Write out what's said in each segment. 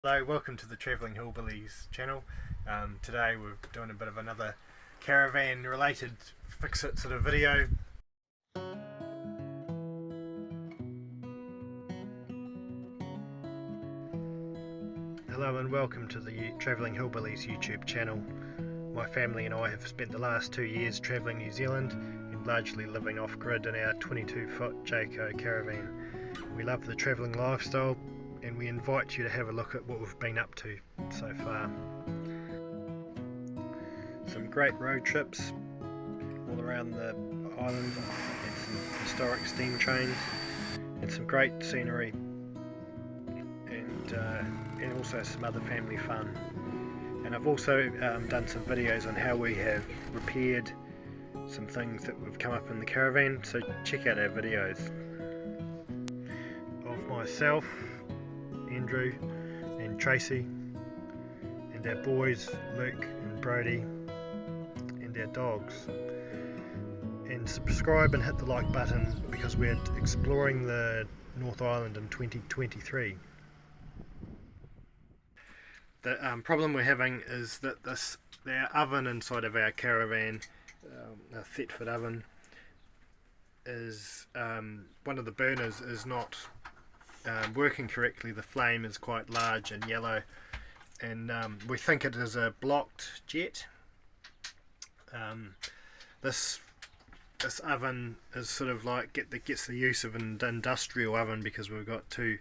Hello, welcome to the Travelling Hillbillies channel. Today we're doing a bit of another caravan related fix-it sort of video. Hello and welcome to the Travelling Hillbillies YouTube channel. My family and I have spent the last 2 years travelling New Zealand and largely living off-grid in our 22-foot Jayco caravan. We love the travelling lifestyle and we invite you to have a look at what we've been up to so far. Some great road trips all around the island and some historic steam trains and some great scenery and also some other family fun. And I've also done some videos on how we have repaired some things that have come up in the caravan, so check out our videos. Of myself, Andrew and Tracy, and our boys Luke and Brody, and our dogs. And subscribe and hit the like button because we're exploring the North Island in 2023. The problem we're having is that the oven inside of our caravan, a Thetford oven, is one of the burners is not working correctly. The flame is quite large and yellow, and we think it is a blocked jet. This oven is sort of like gets the use of an industrial oven because we've got two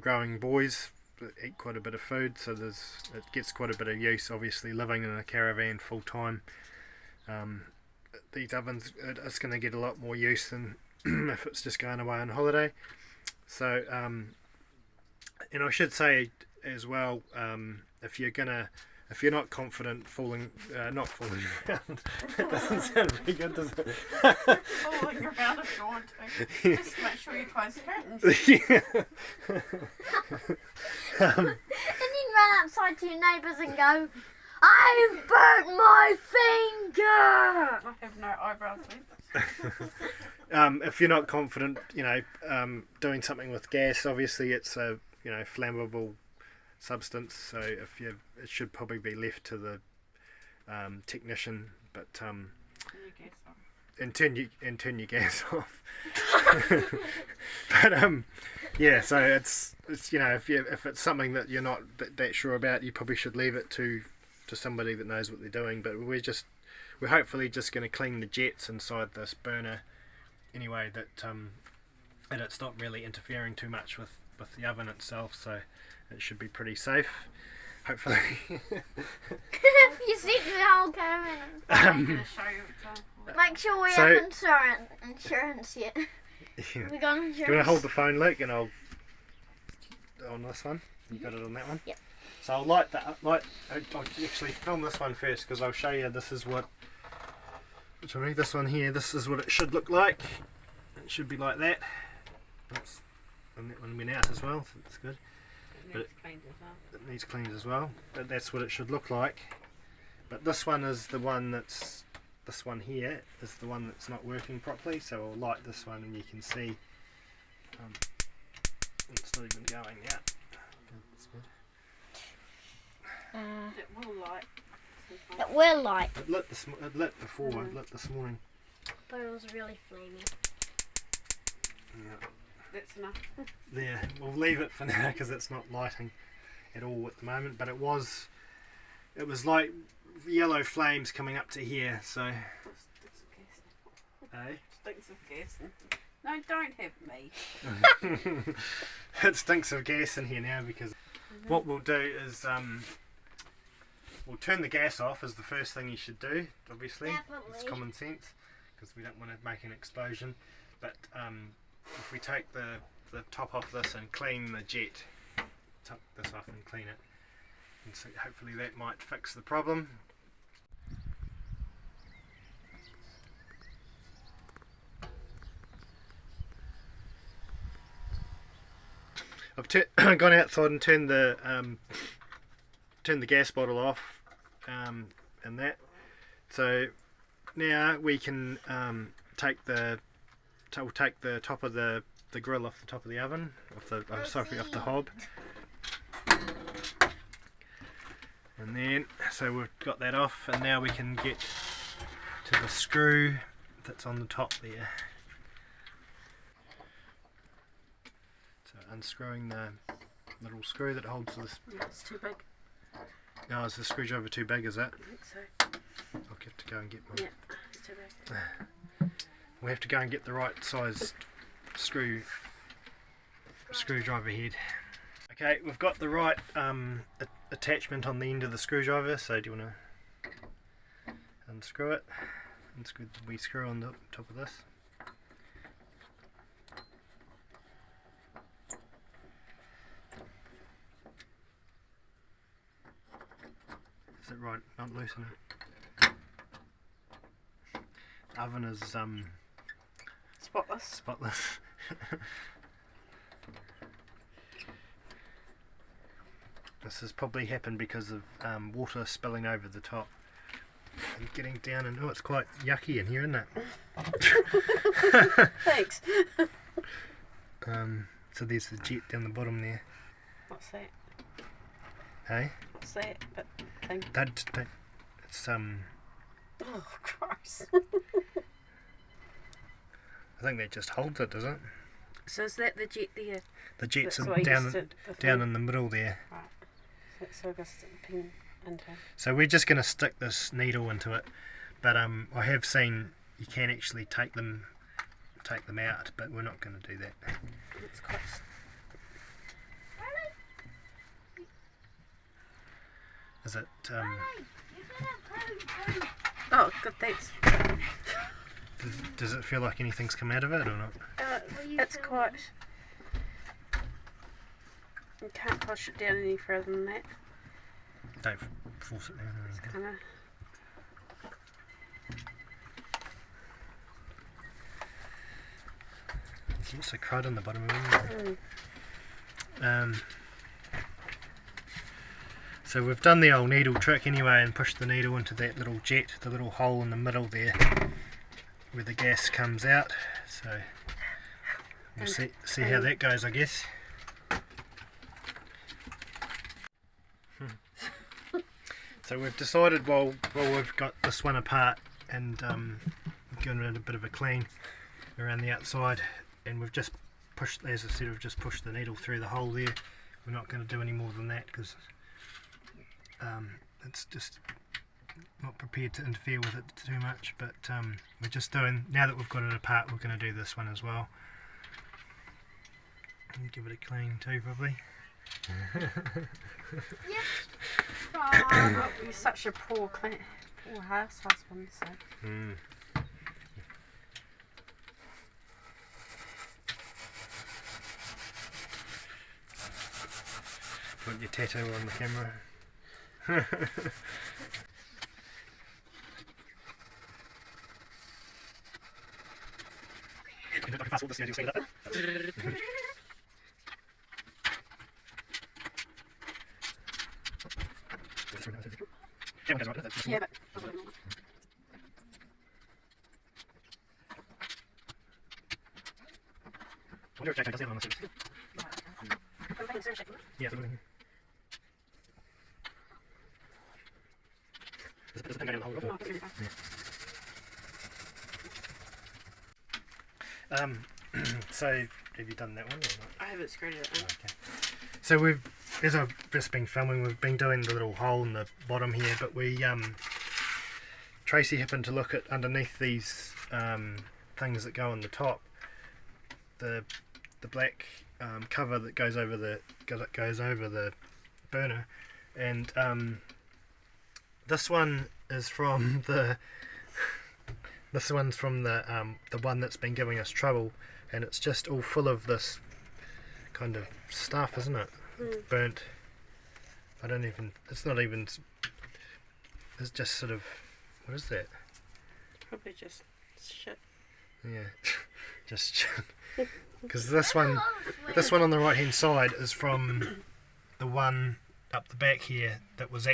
growing boys that eat quite a bit of food, so it gets quite a bit of use. Obviously, living in a caravan full time, these ovens, it's going to get a lot more use than if it's just going away on holiday. So and I should say as well, if you're not confident not falling around, that doesn't sound very good, does it? Falling around if you want to. Just make sure you close the curtains. And then run outside to your neighbours and go, I've burnt my finger! I have no eyebrows left. If you're not confident, doing something with gas, obviously it's a flammable substance, so it should probably be left to the technician, but and turn your gas off. But yeah, so it's if it's something that you're not that sure about, you probably should leave it to somebody that knows what they're doing. But we're hopefully just going to clean the jets inside this burner anyway, that and it's not really interfering too much with the oven itself, so it should be pretty safe, hopefully. You see the whole caravan. I'm going to show you example. Make sure we have insurance yet. Yeah. We got insurance. Do you want to hold the phone, Luke, and I'll on this one? You got it on that one? Yep. So I'll I'll actually film this one first because I'll show you this one here, this is what it should look like. It should be like that. Oops. And that one went out as well, so that's good. It needs cleaned as well, but that's what it should look like. But this one is the one this one here is the one that's not working properly, so I'll light this one and you can see it's not even going yet. That's good. It will light. It will light. It lit before, it lit this morning. But it was really flaming. Yeah. That's enough. There, we'll leave it for now because it's not lighting at all at the moment, but it was like yellow flames coming up to here, so Stinks of gas. No, don't have me. it stinks of gas in here now, because what we'll do is we'll turn the gas off is the first thing you should do, obviously. Definitely. It's common sense because we don't want to make an explosion, but if we take the top off this and clean the jet, top this off and clean it, and so hopefully that might fix the problem. I've gone outside and turned the gas bottle off, and that. So now we can take the top of the grill off the top of the oven, off the hob, And then, so we've got that off, and now we can get to the screw that's on the top there. So unscrewing the little screw that holds this. Yeah, it's too big. Oh, is the screwdriver too big, is that? I think so. I'll have to go and get one. Yeah, it's too big. We have to go and get the right sized screwdriver head. Okay, we've got the right attachment on the end of the screwdriver, so do you want to unscrew it? Unscrew the wee screw on the top of this. Is it right? Not loosen it. The oven is Spotless. spotless. This has probably happened because of water spilling over the top and getting down, and oh, it's quite yucky in here, isn't it? Thanks. So there's the jet down the bottom there. What's that? Hey? What's that? But thing. That it's Oh, gross. I think that just holds it, does it? So is that the jet there? The jet's That's what I down used to- the down thing. in the middle there. Right. So I guess the pin into. So we're just going to stick this needle into it, but I have seen you can actually take them out, but we're not going to do that. It's quite. Is it? Oh, good. Thanks. Does it feel like anything's come out of it or not? It's quite. You can't push it down any further than that. Don't force it down. Or anything. Kind of. There's lots of crud on the bottom of it. So we've done the old needle trick anyway and pushed the needle into that little jet, the little hole in the middle there where the gas comes out. So we'll see how that goes, I guess. So we've decided while we've got this one apart and given it a bit of a clean around the outside, and we've just pushed, as I said, we've just pushed the needle through the hole there. We're not going to do any more than that because it's just not prepared to interfere with it too much, but we're just doing, now that we've got it apart, we're going to do this one as well and give it a clean too, probably. Oh, you're such a poor house husband, so. Put your tattoo on the camera. Yeah, but. Yeah, so have you done that one or not? I haven't screwed it in. Okay. So as I've just been filming, we've been doing the little hole in the bottom here, but Tracy happened to look at underneath these things that go on the top, the black cover that goes over the burner, and this one is from the one that's been giving us trouble, and it's just all full of this kind of stuff, isn't it? Burnt. It's just sort of, what is that? Probably just shit. Yeah, just shit. Because this one on the right hand side is from the one up the back here that was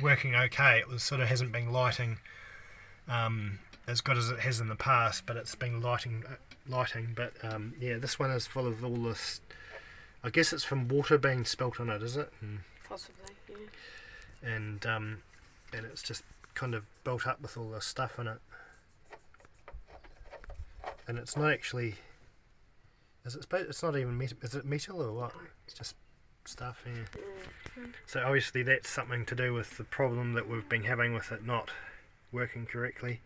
working okay. It was sort of hasn't been lighting as good as it has in the past, but it's been lighting. But yeah, this one is full of all this. I guess it's from water being spilt on it, is it? Possibly, yeah. and it's just kind of built up with all this stuff in it. And it's not actually, it's not even metal, is it metal or what? It's just stuff, yeah. So obviously that's something to do with the problem that we've been having with it not working correctly.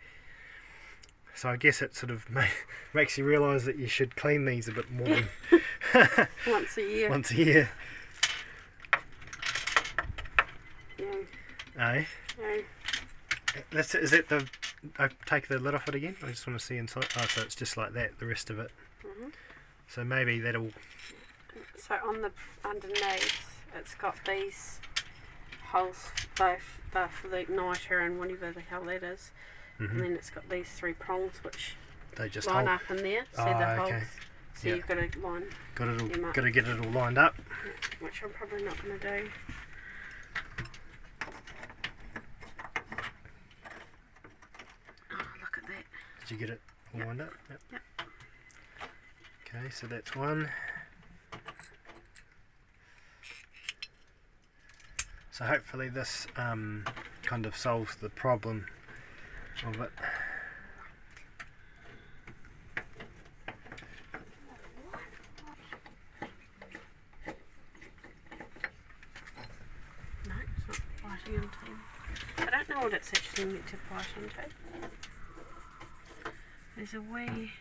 So I guess it sort of makes you realise that you should clean these a bit more than once a year. Once a year. Yeah. Aye. Yeah. Is that the... I take the lid off it again? I just want to see inside. Oh, so it's just like that, the rest of it. So maybe that'll... So on the underneath, it's got these holes, both for the igniter and whatever the hell that is. And then it's got these 3 prongs which they just line up in there. See the holes? Okay. So you've got to line got to get it all lined up. Which I'm probably not going to do. Oh, look at that. Did you get it all lined up? Yep. Okay, so that's one. So hopefully this kind of solves the problem of it. No, it's not biting into. I don't know what it's actually meant to bite into. There's a wee...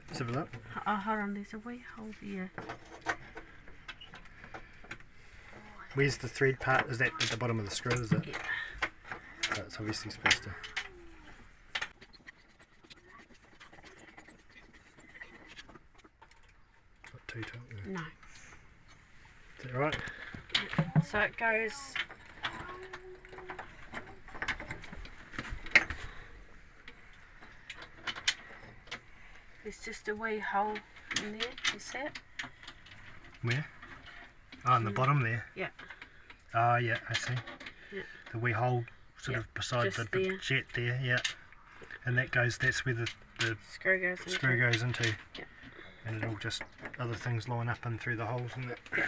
Let's have a look. Oh, hold on, there's a wee hole there. Where's the thread part? Is that at the bottom of the screw, is it? Yeah. So it's obviously supposed to... Not too tight. No. Is that right? So it goes... There's just a wee hole in there, you see it? Where? Oh, in the bottom there? Yeah. Oh, yeah, I see. Yeah. The wee hole sort of beside just the there. jet there, yeah. And that's where the Screw goes into. screw goes into. Yeah. And it'll just, other things line up in through the holes in it. Yeah.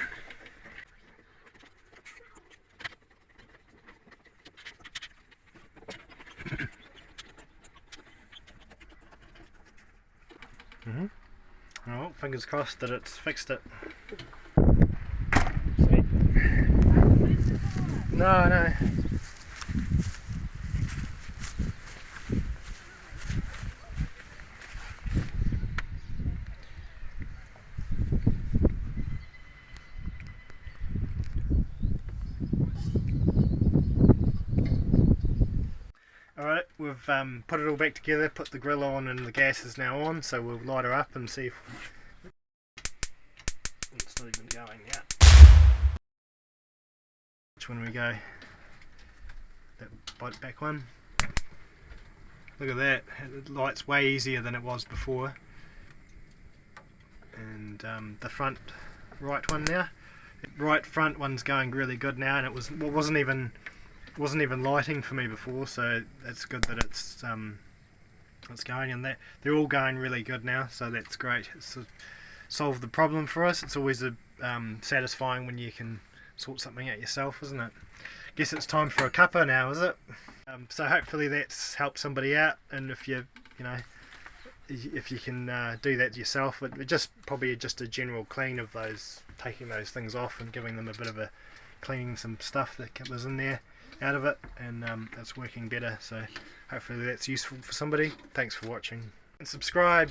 Well, fingers crossed that it's fixed it. No. Alright, we've put it all back together, put the grill on and the gas is now on, so we'll light her up and see if... It's not even going yet. Which one we go? That bite back one. Look at that, it lights way easier than it was before. And the front right one now. Right front one's going really good now, and it wasn't even lighting for me before, so that's good that it's going, and that they're all going really good now, so that's great. It's solved the problem for us. It's always satisfying when you can sort something out yourself, isn't it? Guess it's time for a cuppa now, is it? So hopefully that's helped somebody out, and if you can do that yourself, probably just a general clean of those, taking those things off and giving them a bit of a cleaning some stuff that was in there out of it, and it's working better, so hopefully that's useful for somebody. Thanks for watching, and subscribe.